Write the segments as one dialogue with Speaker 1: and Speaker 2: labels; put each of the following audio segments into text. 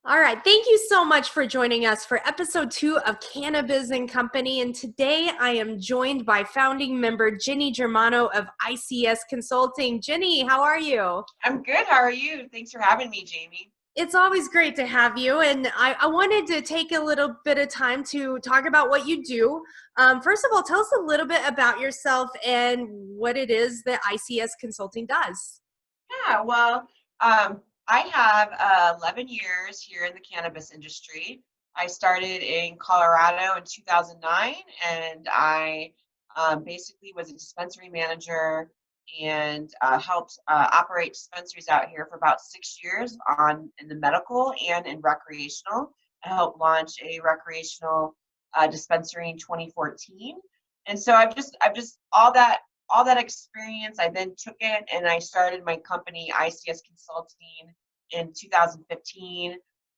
Speaker 1: All right. Thank you so much for joining us for episode 2 of Cannabis and Company. And today I am joined by founding member Jenny Germano of ICS Consulting. Jenny, how are you?
Speaker 2: I'm good. How are you? Thanks for having me, Jamie.
Speaker 1: It's always great to have you. And I wanted to take a little bit of time to talk about what you do. First of all, tell us a little bit about yourself and what it is that ICS Consulting does.
Speaker 2: Yeah, well, I have 11 years here in the cannabis industry. I started in Colorado in 2009, and I basically was a dispensary manager and helped operate dispensaries out here for about 6 years on in the medical and in recreational. I helped launch a recreational dispensary in 2014, and so I've just all that experience. I then took it and I started my company, ICS Consulting, in 2015.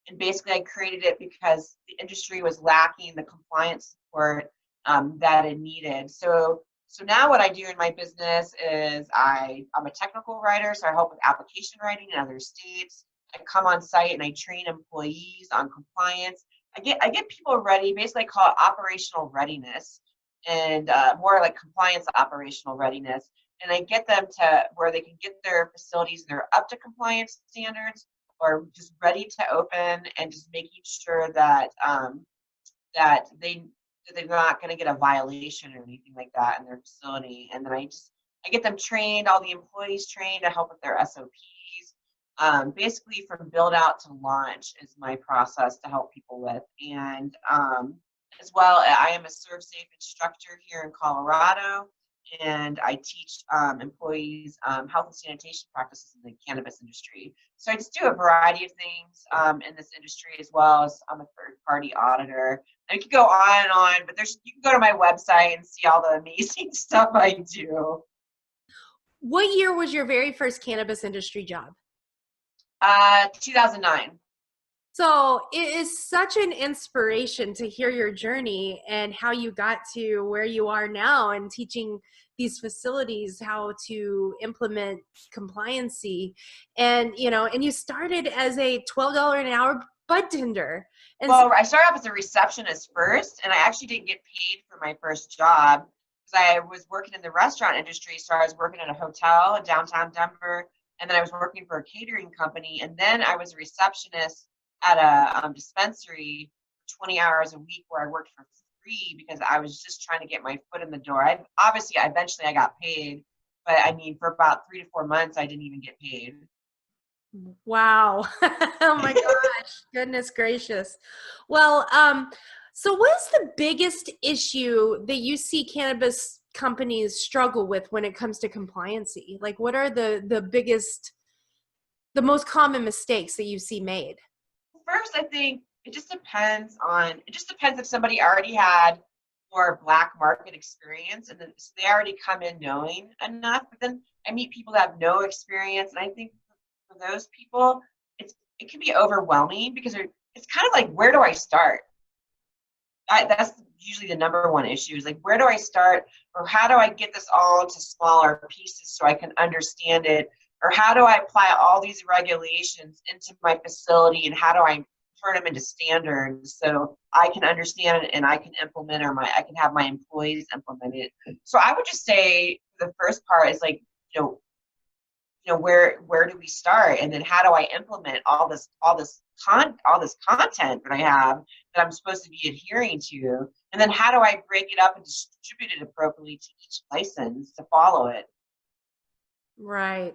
Speaker 2: And basically, I created it because the industry was lacking the compliance support that it needed. So now what I do in my business is I'm a technical writer, so I help with application writing in other states. I come on site and I train employees on compliance. I get people ready. Basically, I call it operational readiness and more like compliance operational readiness. And I get them to where they can get their facilities, they're up to compliance standards or just ready to open, and just making sure that that they're not going to get a violation or anything like that in their facility. And then I get them trained, all the employees trained to help with their SOPs. Basically, from build out to launch is my process to help people with. And as well, I am a ServSafe instructor here in Colorado, and I teach employees health and sanitation practices in the cannabis industry. So I just do a variety of things in this industry, as well as I'm a third-party auditor. I could go on and on, but you can go to my website and see all the amazing stuff I do.
Speaker 1: What year was your very first cannabis industry job?
Speaker 2: 2009.
Speaker 1: So it is such an inspiration to hear your journey and how you got to where you are now and teaching these facilities how to implement compliancy. And, and you started as a $12 an hour bud tender. And so,
Speaker 2: Well, I started off as a receptionist first, and I actually didn't get paid for my first job because I was working in the restaurant industry. So I was working at a hotel in downtown Denver, and then I was working for a catering company, and then I was a receptionist at a dispensary for 20 hours a week where I worked for free because I was just trying to get my foot in the door. Eventually I got paid, but I mean, for about 3 to 4 months, I didn't even get paid.
Speaker 1: wow. Oh my gosh. Goodness gracious. Well, so what's the biggest issue that you see cannabis companies struggle with when it comes to compliancy? Like what are the most common mistakes that you see made?
Speaker 2: First, I think it just depends if somebody already had more black market experience, and then so they already come in knowing enough. But then I meet people that have no experience, and I think for those people, it can be overwhelming because it's kind of like, where do I start? That's usually the number one issue, is like, where do I start, or how do I get this all into smaller pieces so I can understand it, or how do I apply all these regulations into my facility, and how do I turn them into standards so I can understand it and I can implement, or I can have my employees implement it. So I would just say the first part is like, where do we start, and then how do I implement all this content that I have that I'm supposed to be adhering to, and then how do I break it up and distribute it appropriately to each license to follow it.
Speaker 1: Right.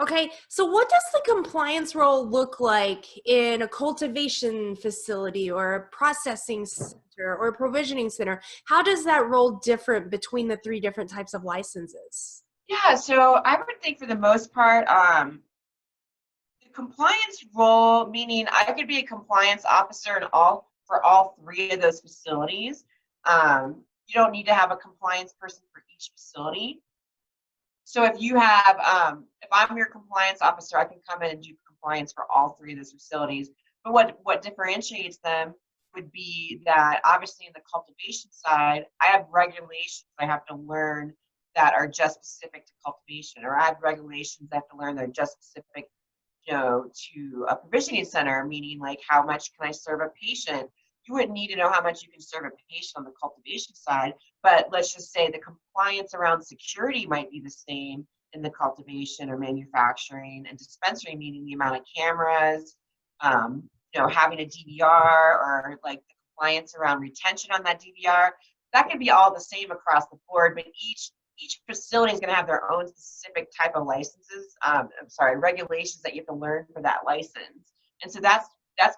Speaker 1: Okay. So, what does the compliance role look like in a cultivation facility or a processing center or a provisioning center? How does that role differ between the three different types of licenses?
Speaker 2: Yeah, so I would think for the most part, the compliance role, meaning I could be a compliance officer for all three of those facilities. You don't need to have a compliance person for each facility. So if I'm your compliance officer, I can come in and do compliance for all three of those facilities. But what differentiates them would be that obviously in the cultivation side, I have regulations I have to learn that are just specific to cultivation, or I have regulations I have to learn that are just specific to a provisioning center, meaning like how much can I serve a patient? You wouldn't need to know how much you can serve a patient on the cultivation side, but let's just say the compliance around security might be the same in the cultivation or manufacturing and dispensary, meaning the amount of cameras, having a DVR, or like the compliance around retention on that DVR. That could be all the same across the board, but each facility is going to have their own specific type of licenses. Regulations that you have to learn for that license. And so that's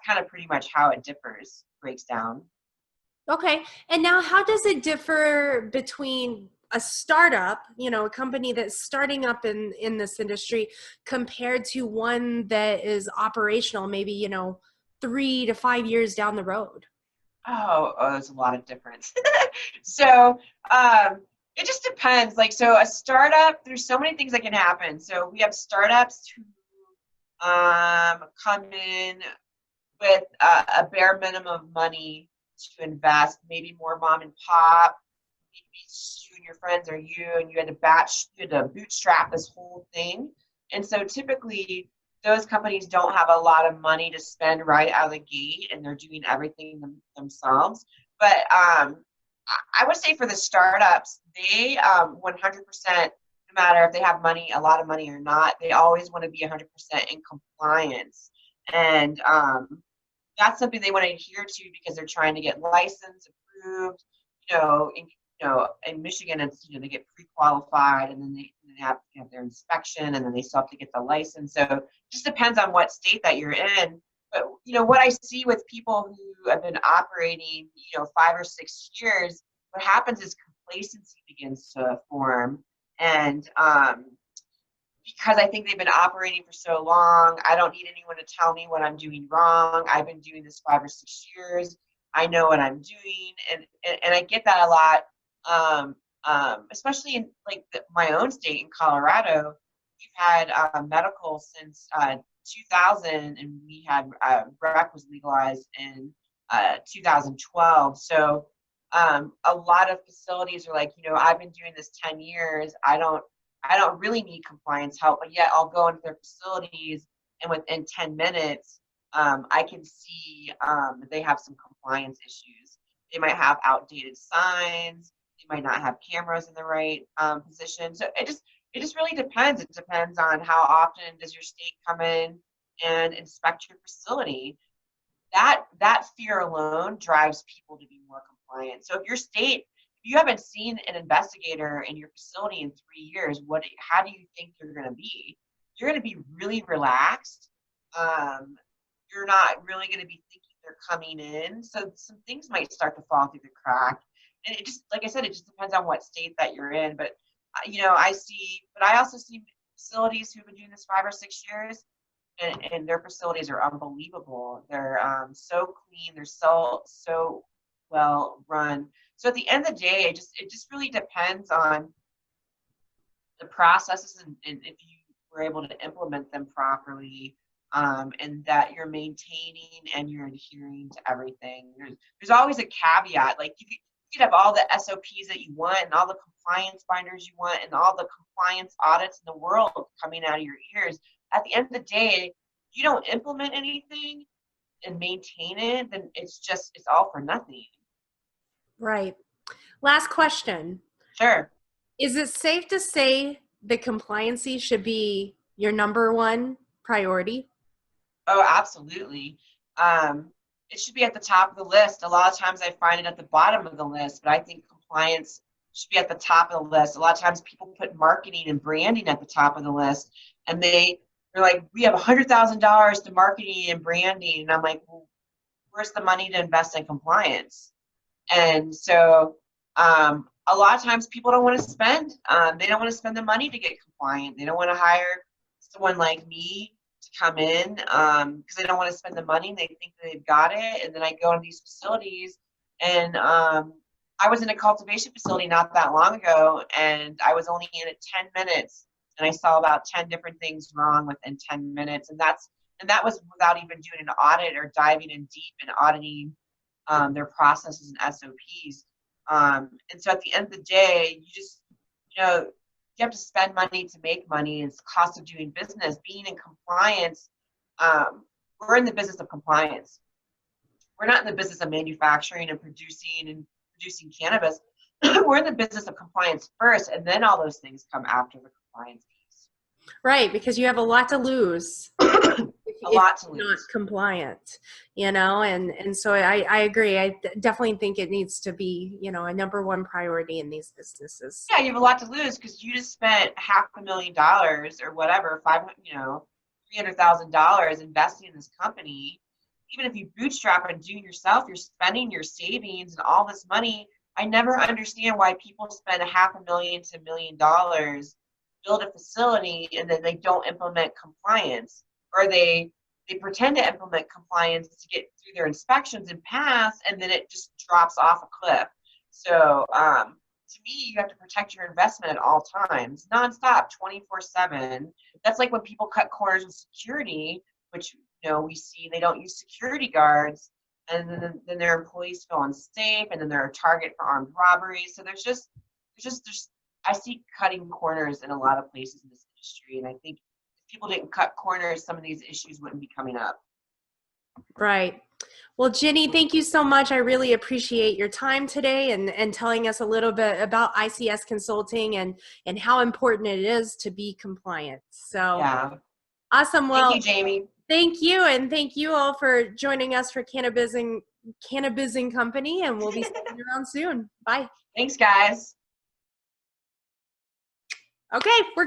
Speaker 2: kind of pretty much how it breaks down.
Speaker 1: Okay. And now how does it differ between a startup, a company that's starting up in this industry compared to one that is operational, maybe, 3 to 5 years down the road?
Speaker 2: There's a lot of difference. So it just depends. Like, so a startup, there's so many things that can happen. So we have startups who come in with a bare minimum of money to invest, maybe more mom and pop, maybe you and your friends or you, and you had to bootstrap this whole thing. And so typically those companies don't have a lot of money to spend right out of the gate, and they're doing everything themselves. But I would say for the startups, they 100%, no matter if they have money, a lot of money or not, they always want to be 100% in compliance. And that's something they want to adhere to because they're trying to get licensed, approved. In Michigan, it's they get pre-qualified, and then they have to have their inspection, and then they still have to get the license. So it just depends on what state that you're in. But what I see with people who have been operating 5 or 6 years, what happens is complacency begins to form, and because I think they've been operating for so long, I don't need anyone to tell me what I'm doing wrong. I've been doing this 5 or 6 years. I know what I'm doing, and I get that a lot, especially in like my own state in Colorado. We've had medical since 2000, and we had rec was legalized in 2012. So a lot of facilities are like, I've been doing this 10 years. I don't really need compliance help, but yet I'll go into their facilities, and within 10 minutes, I can see that they have some compliance issues. They might have outdated signs. They might not have cameras in the right position. So it just really depends. It depends on how often does your state come in and inspect your facility. That fear alone drives people to be more compliant. So if you haven't seen an investigator in your facility in 3 years, how do you think you're going to be? You're going to be really relaxed. You're not really going to be thinking they're coming in. So some things might start to fall through the crack. And it just, like I said, it just depends on what state that you're in. But, I also see facilities who've been doing this 5 or 6 years, and their facilities are unbelievable. They're so clean. They're so well run. So at the end of the day, it just really depends on the processes, and if you were able to implement them properly, and that you're maintaining and you're adhering to everything. There's always a caveat. Like you could have all the SOPs that you want and all the compliance binders you want and all the compliance audits in the world coming out of your ears. At the end of the day, you don't implement anything and maintain it, then it's all for nothing.
Speaker 1: Right. Last question.
Speaker 2: Sure.
Speaker 1: Is it safe to say that compliancy should be your number one priority?
Speaker 2: Oh, absolutely. It should be at the top of the list. A lot of times I find it at the bottom of the list, but I think compliance should be at the top of the list. A lot of times people put marketing and branding at the top of the list, and they're like, we have $100,000 to marketing and branding. And I'm like, well, where's the money to invest in compliance? And so a lot of times people don't want to spend. They don't want to spend the money to get compliant. They don't want to hire someone like me to come in because they don't want to spend the money. They think that they've got it. And then I go to these facilities, and I was in a cultivation facility not that long ago, and I was only in it 10 minutes, and I saw about 10 different things wrong within 10 minutes. And that was without even doing an audit or diving in deep and auditing their processes and SOPs. And so at the end of the day, you have to spend money to make money. It's the cost of doing business. Being in compliance we're in the business of compliance. We're not in the business of manufacturing and producing cannabis. We're in the business of compliance first, and then all those things come after the compliance piece.
Speaker 1: Right, because you have a lot to lose
Speaker 2: A
Speaker 1: if
Speaker 2: lot to
Speaker 1: you're not
Speaker 2: lose.
Speaker 1: compliant, and so I agree. I definitely think it needs to be, a number one priority in these businesses.
Speaker 2: Yeah, you have a lot to lose because you just spent $500,000 or whatever, $300,000 investing in this company. Even if you bootstrap and do it yourself, you're spending your savings and all this money. I never understand why people spend $500,000 to $1 million, build a facility, and then they don't implement compliance, or they pretend to implement compliance to get through their inspections and pass, and then it just drops off a cliff. So to me, you have to protect your investment at all times, nonstop, 24/7. That's like when people cut corners with security, which we see they don't use security guards, and then their employees feel unsafe, and then they're a target for armed robbery. So there's I see cutting corners in a lot of places in this industry, and I think if people didn't cut corners, some of these issues wouldn't be coming up.
Speaker 1: Right. Well, Jenny, thank you so much. I really appreciate your time today and telling us a little bit about ICS Consulting and how important it is to be compliant. So
Speaker 2: Yeah.
Speaker 1: awesome.
Speaker 2: Thank
Speaker 1: Well,
Speaker 2: you, Jamie.
Speaker 1: thank you. And thank you all for joining us for Cannabis and Company. And we'll be seeing you around soon. Bye.
Speaker 2: Thanks, guys.
Speaker 1: Okay. We're